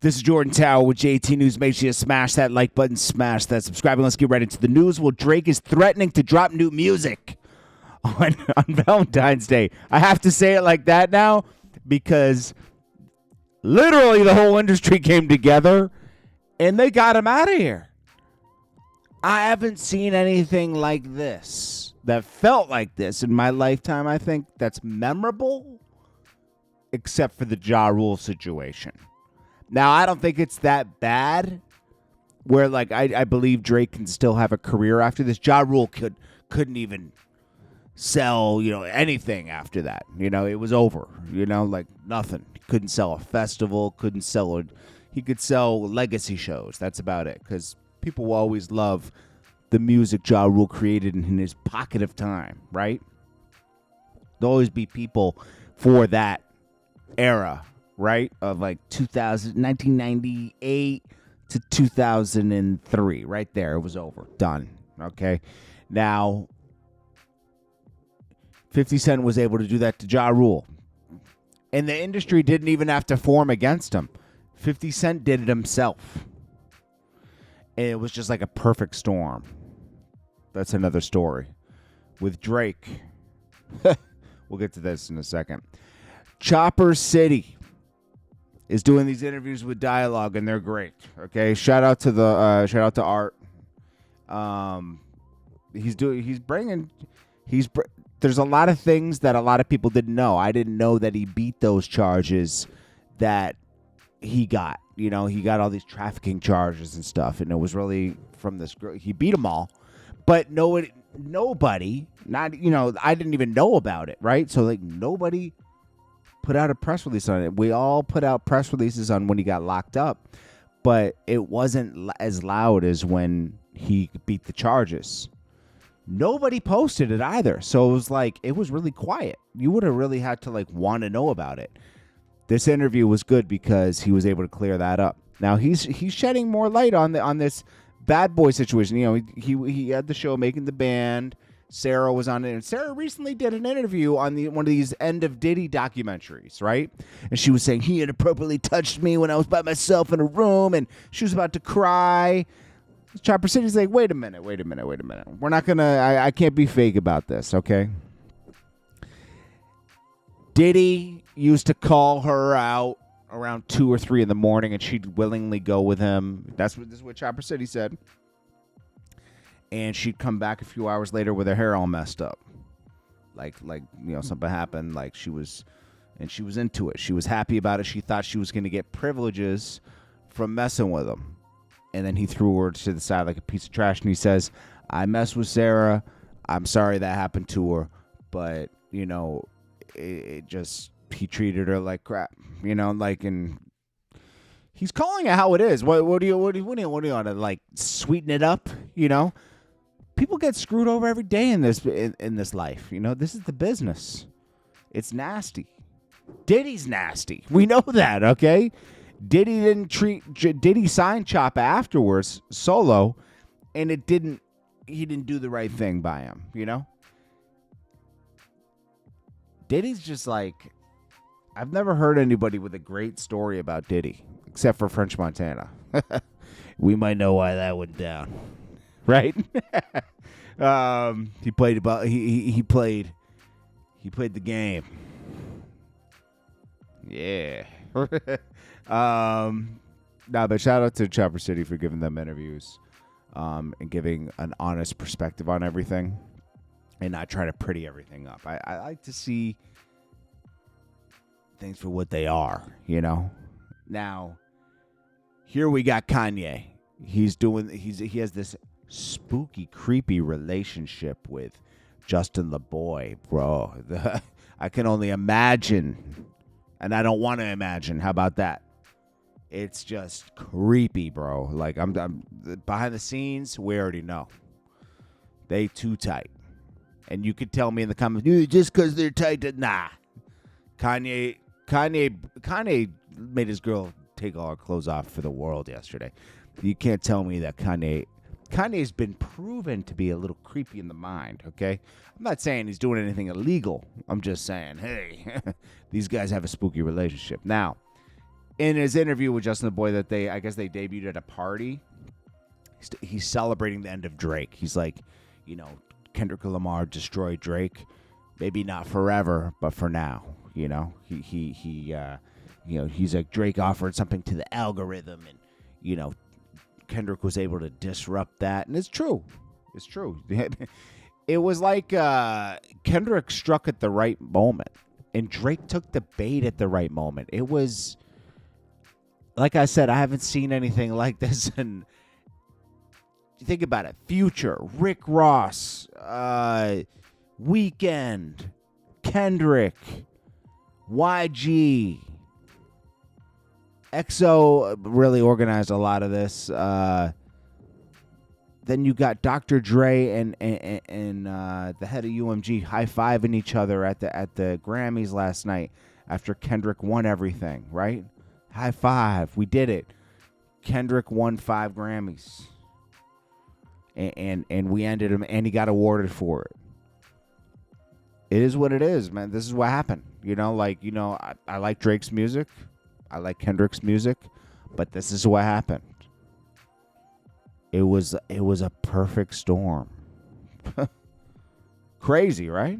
This is Jordan Tower with JT News. Make sure you smash that like button, smash that subscribe. Let's get right into the news. Well, Drake is threatening to drop new music on Valentine's Day. I have to say it like that now because literally the whole industry came together and they got him out of here. I haven't seen anything like this that felt like this in my lifetime. I think that's memorable, except for the Ja Rule situation. Now, I don't think it's that bad where, like, I believe Drake can still have a career after this. Ja Rule couldn't even sell, anything after that. It was over, like nothing. He couldn't sell a festival, he could sell legacy shows. That's about it, because people will always love the music Ja Rule created in his pocket of time, right? There'll always be people for that era, right? Of like 1998 to 2003, right there. It was over. Done. Okay. Now, 50 Cent was able to do that to Ja Rule. And the industry didn't even have to form against him. 50 Cent did it himself. And it was just like a perfect storm. That's another story. With Drake. We'll get to this in a second. Chopper City is doing these interviews with Dialogue, and they're great. Okay, shout out to Art. There's a lot of things that a lot of people didn't know. I didn't know that he beat those charges that he got. He got all these trafficking charges and stuff, and it was really from this girl. He beat them all, but nobody, I didn't even know about it, right? So like nobody put out a press release on it. We all put out press releases on when he got locked up, but it wasn't as loud as when he beat the charges. Nobody posted it either, so it was really quiet. You would have really had to want to know about it. This interview was good because he was able to clear that up. Now he's shedding more light on this bad boy situation. He had the show Making the Band. Sara was on it, and Sara recently did an interview on one of these End of Diddy documentaries, right? And she was saying he inappropriately touched me when I was by myself in a room, and she was about to cry. Chopper City's like, wait a minute. We're not gonna. I can't be fake about this, okay? Diddy used to call her out around 2 or 3 in the morning, and she'd willingly go with him. This is what Chopper City said. And she'd come back a few hours later with her hair all messed up. Like something happened. She was into it. She was happy about it. She thought she was going to get privileges from messing with him. And then he threw her to the side like a piece of trash. And he says, I messed with Sara. I'm sorry that happened to her. But, he treated her like crap. And he's calling it how it is. What do you want to sweeten it up? People get screwed over every day in this life. This is the business. It's nasty. Diddy's nasty. We know that, okay? Diddy signed Choppa afterwards solo, and he didn't do the right thing by him, Diddy's just I've never heard anybody with a great story about Diddy, except for French Montana. We might know why that went down. Right? He played the game. Yeah. But shout out to Chopper City for giving them interviews and giving an honest perspective on everything and not trying to pretty everything up. I like to see things for what they are, Now, here we got Kanye. He has this spooky, creepy relationship with Justin LaBoy, bro. I can only imagine, and I don't want to imagine. How about that? It's just creepy, bro. I'm behind the scenes. We already know they too tight, and you could tell me in the comments, dude, just because they're tight. Nah, Kanye made his girl take all her clothes off for the world yesterday. You can't tell me that Kanye's been proven to be a little creepy in the mind, okay? I'm not saying he's doing anything illegal. I'm just saying, hey, these guys have a spooky relationship. Now, in his interview with Justin the Boy that I guess they debuted at a party, he's celebrating the end of Drake. He's like, Kendrick Lamar destroyed Drake. Maybe not forever, but for now, He's like, Drake offered something to the algorithm, and Kendrick was able to disrupt that, and it's true. It's true. It was like Kendrick struck at the right moment, and Drake took the bait at the right moment. It was, like I said, I haven't seen anything like this. And think about it: Future, Rick Ross, Weeknd, Kendrick, YG. EXO really organized a lot of this. Then you got Dr. Dre and the head of UMG high-fiving each other at the Grammys last night after Kendrick won everything, right? High five. We did it. Kendrick won 5 Grammys. And we ended him, and he got awarded for it. It is what it is, man. This is what happened. I like Drake's music. I like Kendrick's music, but this is what happened. It was a perfect storm. Crazy, right?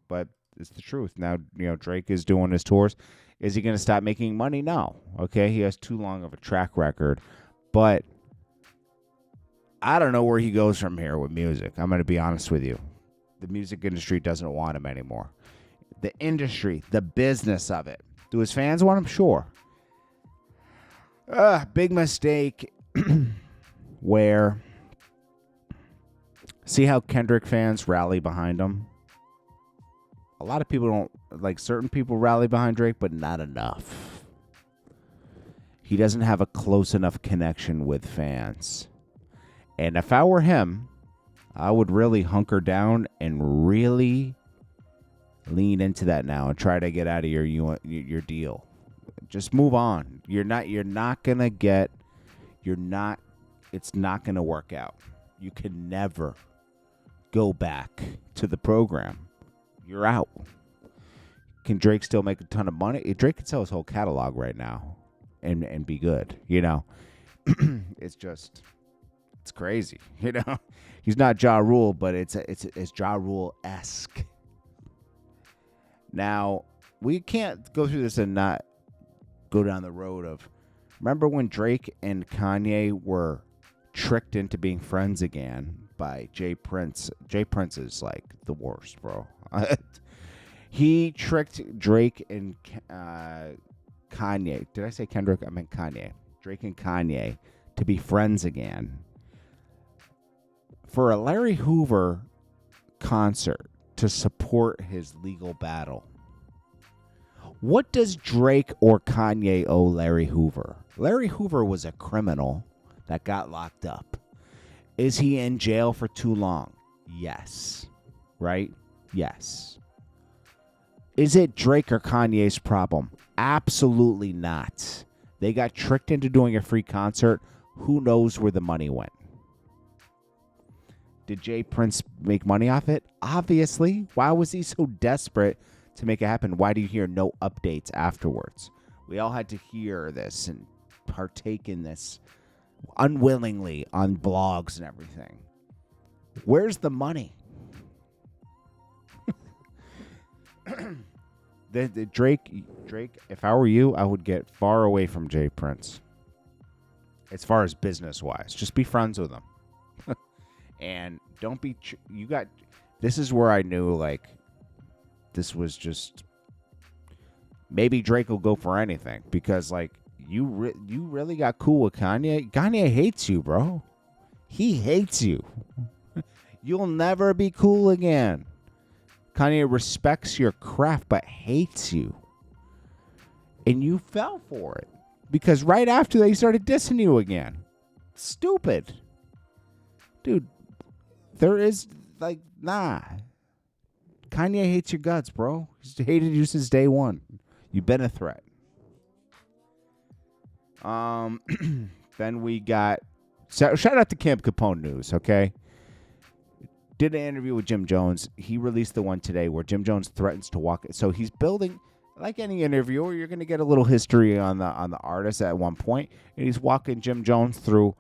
But it's the truth. Now, Drake is doing his tours. Is he going to stop making money? No. Okay, he has too long of a track record. But I don't know where he goes from here with music. I'm going to be honest with you. The music industry doesn't want him anymore. The industry, the business of it. Do his fans want him? Sure. Big mistake where, see how Kendrick fans rally behind him? A lot of people don't, like, certain people rally behind Drake, but not enough. He doesn't have a close enough connection with fans. And if I were him, I would really hunker down and really lean into that now and try to get out of your deal. Just move on. It's not going to work out. You can never go back to the program. You're out. Can Drake still make a ton of money? Drake could sell his whole catalog right now and be good, It's crazy, He's not Ja Rule, but it's Ja Rule-esque. Now, we can't go through this and not go down the road of, remember when Drake and Kanye were tricked into being friends again by Jay Prince? Jay Prince is like the worst, bro. He tricked Drake and Kanye. Did I say Kendrick? I meant Kanye. Drake and Kanye to be friends again for a Larry Hoover concert to support his legal battle. What does Drake or Kanye owe Larry Hoover? Larry Hoover was a criminal that got locked up. Is he in jail for too long? Yes. Right? Yes. Is it Drake or Kanye's problem? Absolutely not. They got tricked into doing a free concert. Who knows where the money went? Did Jay Prince make money off it? Obviously. Why was he so desperate to make it happen? Why do you hear no updates afterwards? We all had to hear this and partake in this unwillingly on blogs and everything. Where's the money? the Drake, if I were you, I would get far away from Jay Prince. As far as business-wise. Just be friends with him. And don't be... This is where I knew, like, this was just... Maybe Drake will go for anything. Because, like, you really got cool with Kanye. Kanye hates you, bro. He hates you. You'll never be cool again. Kanye respects your craft, but hates you. And you fell for it. Because right after that, he started dissing you again. Stupid. Dude, there is, like, nah. Kanye hates your guts, bro. He's hated you since day one. You've been a threat. Then we got... Shout out to Camp Capone News, okay? Did an interview with Jim Jones. He released the one today where Jim Jones threatens to walk... So he's building... Like any interviewer, you're going to get a little history on the artist at one point, and he's walking Jim Jones through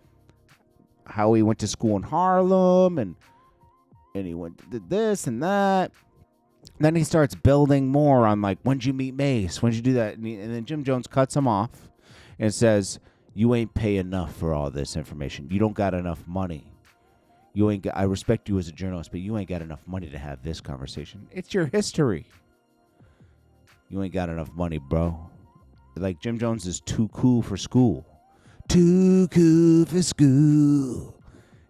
how he went to school in Harlem, and he did this and that. Then he starts building more on, like, when'd you meet Mace? When'd you do that? And then Jim Jones cuts him off and says, you ain't pay enough for all this information. You don't got enough money. I respect you as a journalist, but you ain't got enough money to have this conversation. It's your history. You ain't got enough money, bro. Like, Jim Jones is too cool for school. Too cool for school.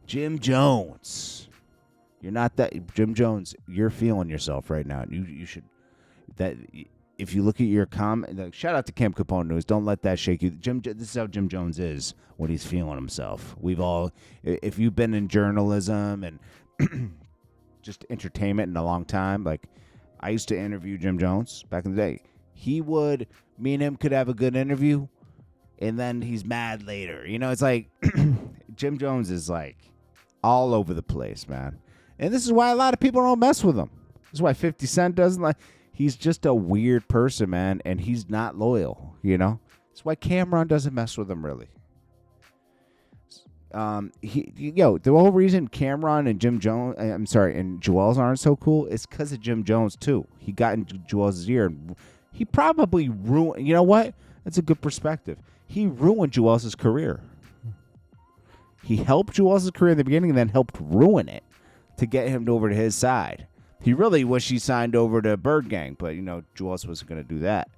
Jim Jones. You're not that. Jim Jones, you're feeling yourself right now. You should. That if you look at your comment, like, shout out to Camp Capone News. Don't let that shake you. This is how Jim Jones is when he's feeling himself. We've all, if you've been in journalism and just entertainment in a long time, like, I used to interview Jim Jones back in the day. Me and him could have a good interview, and then he's mad later. You know, it's like Jim Jones is like all over the place, man. And this is why a lot of people don't mess with him. This is why 50 Cent doesn't like. He's just a weird person, man, and he's not loyal, you know? That's why Cameron doesn't mess with him, really. The whole reason Cameron and and Joel's aren't so cool is because of Jim Jones, too. He got into Joel's ear, and he probably ruined, you know what? That's a good perspective. He ruined Joel's career. He helped Joel's career in the beginning and then helped ruin it to get him over to his side. He really wished he signed over to Bird Gang, but, you know, Juelz wasn't going to do that.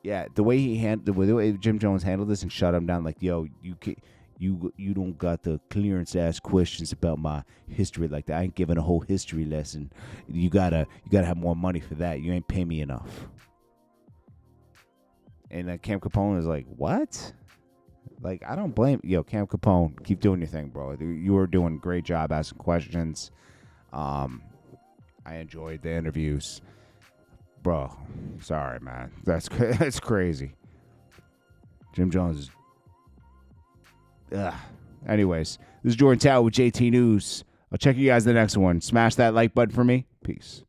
Yeah, the way Jim Jones handled this and shut him down, like, yo, you don't got the clearance to ask questions about my history like that. I ain't giving a whole history lesson. You gotta have more money for that. You ain't pay me enough. And Camp Capone is like, what? Like, I don't blame Camp Capone. Keep doing your thing, bro. You were doing a great job asking questions. I enjoyed the interviews, bro. Sorry, man. That's crazy. Jim Jones is. Anyways, this is Jordan Tower with JT News. I'll check you guys in the next one. Smash that like button for me. Peace.